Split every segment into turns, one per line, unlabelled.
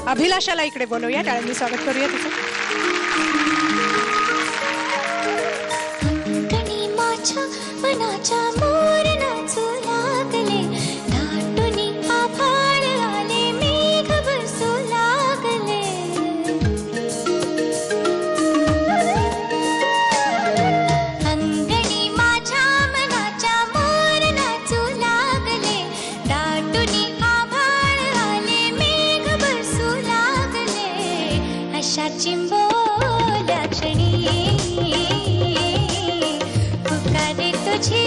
अभिलाषाला इकडे बोलवूया, टाळ्यांनी स्वागत करूया तिचं.
अंगणी माझ्या मनाच्या मोर नाचू लागले, दाटुनी आभाळ आले, मेघ बरसू लागले. अंगणी माझ्या मनाच्या मोर नाचू लागले, दाटुनी आभाळ आले, मेघ बरसू लागले. अशा चिंबोल्या क्षणी पुकारे तुझी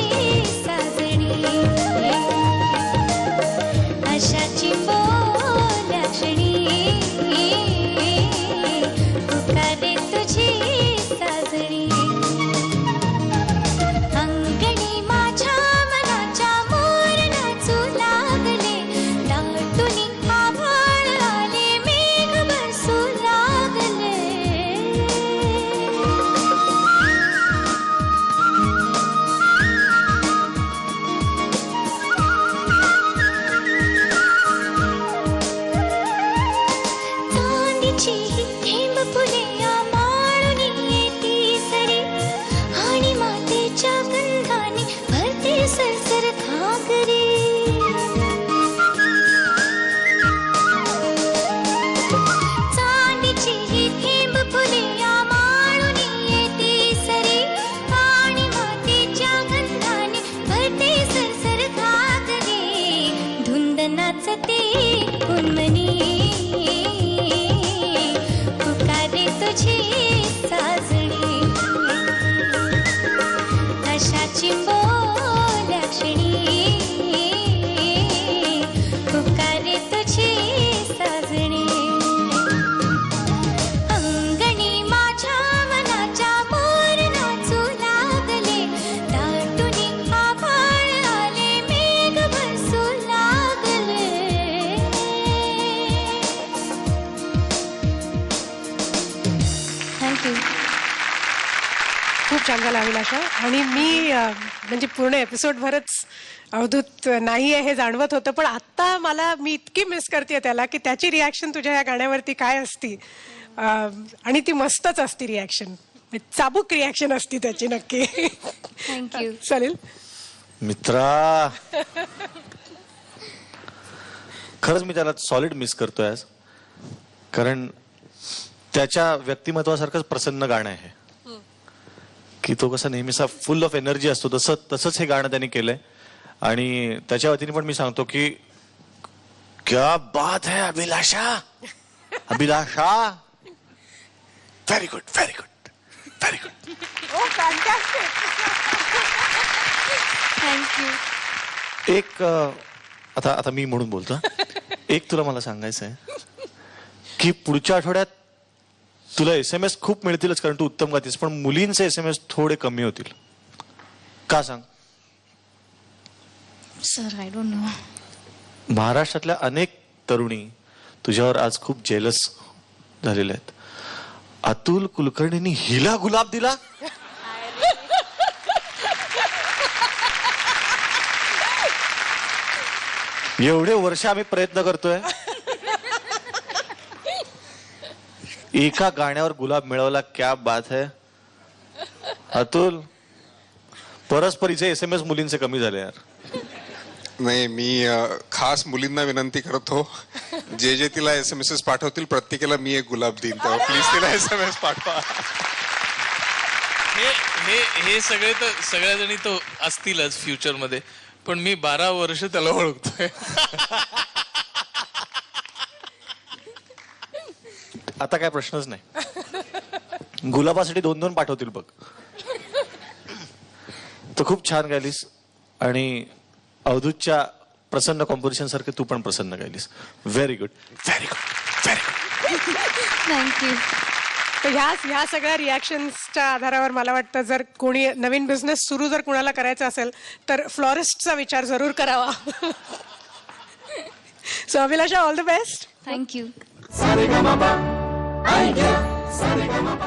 साजणी, अशा चिंबोल्या क्षणी पुकारे तुझी साजणी. अंगणी माझ्या मनाच्या मोर नाचू लागले, दाटुनी आभाळ आले, मेघ बरसू लागले. चांदीची थेंब फुले माळून येती सरी, आणि मातेच्या गंधाने भरते सरसर घागरी. चांदीची थेंब फुले माळून येती सरी, आणि मातेच्या गंधाने भरते सरसर घागरी. धुंद नाचते उन्मनी पुकारे तुझी साजणी, अशा चिंबोल्या क्षणी पुकारे तुझी साजणी. अंगणी माझ्या मनाच्या मोर नाचू लागले, दाटुनी आभाळ आले, मेघ बरसू लागले. थँक्यू.
खूप छान झाला अभिलाषा. आणि मी म्हणजे पूर्ण एपिसोडभरच अवधूत नाही आहे हे जाणवत होतं, पण आत्ता मी इतकी मिस करते त्याला की त्याची रिॲक्शन तुझ्या या गाण्यावरती काय असती. आणि ती मस्तच असती रिॲक्शन, चाबूक रिॲक्शन असती त्याची नक्की.
थँक्यू.
चालेल
मित्रा, खरंच मी त्याला सॉलिड मिस करतोय आज, कारण त्याच्या व्यक्तिमत्वासारखंच प्रसन्न गाणं आहे की तो कसा नेहमीचा फुल ऑफ एनर्जी असतो, तसंच हे गाणं त्यांनी केलंय. आणि त्याच्या वतीने पण मी सांगतो की क्या बात है Abhilasha, Abhilasha, very good, very good, very good.
Thank you.
एक आता मी म्हणून बोलतो. एक तुला मला सांगायचं आहे की पुढच्या आठवड्यात तुला SMS खूप मिळतीलच, कारण तू उत्तम गातीस, पण मुलींचे SMS थोडे कमी होतील. का सांग?
Sir, I don't know.
महाराष्ट्रातल्या अनेक तरुणी तुझ्यावर आज खूप जेलस झालेल्या आहेत. अतुल कुलकर्णींनी हिला गुलाब दिला. एवढे वर्ष आम्ही प्रयत्न करतोय, एका गाण्यावर गुलाब मिळवला. क्या बात है अतुल. परस्परीचे SMS मुलींचे कमी झाले यार.
नाही, मी खास मुलींना विनंती करतो, जे तिला SMS पाठवतील प्रत्येकाला मी एक गुलाब देईन, तेव्हा प्लीज तिला SMS पाठवा.
हे सगळे तर सगळ्या जणी तो असतीलच फ्युचर मध्ये, पण मी 12 वर्ष त्याला ओळखतोय.
आता काय प्रश्नच नाही. गुलाबासाठी 2-2 पाठवतील बघ. तर खूप छान गायलीस, आणि अवधूतच्या प्रसन्न कॉम्पोजिशन सारखे तू पण प्रसन्न गायलीस. Very good, very good, very good.
Thank you.
तर ह्या सगळ्या रिॲक्शन्सच्या आधारावर मला वाटतं जर कोणी नवीन बिझनेस सुरू जर कुणाला करायचा असेल तर फ्लॉरिस्टचा विचार जरूर करावा. So Abhilasha, all the best.
Thank you.
Sa re ga ma pa, ay yeah, sa re ga ma pa.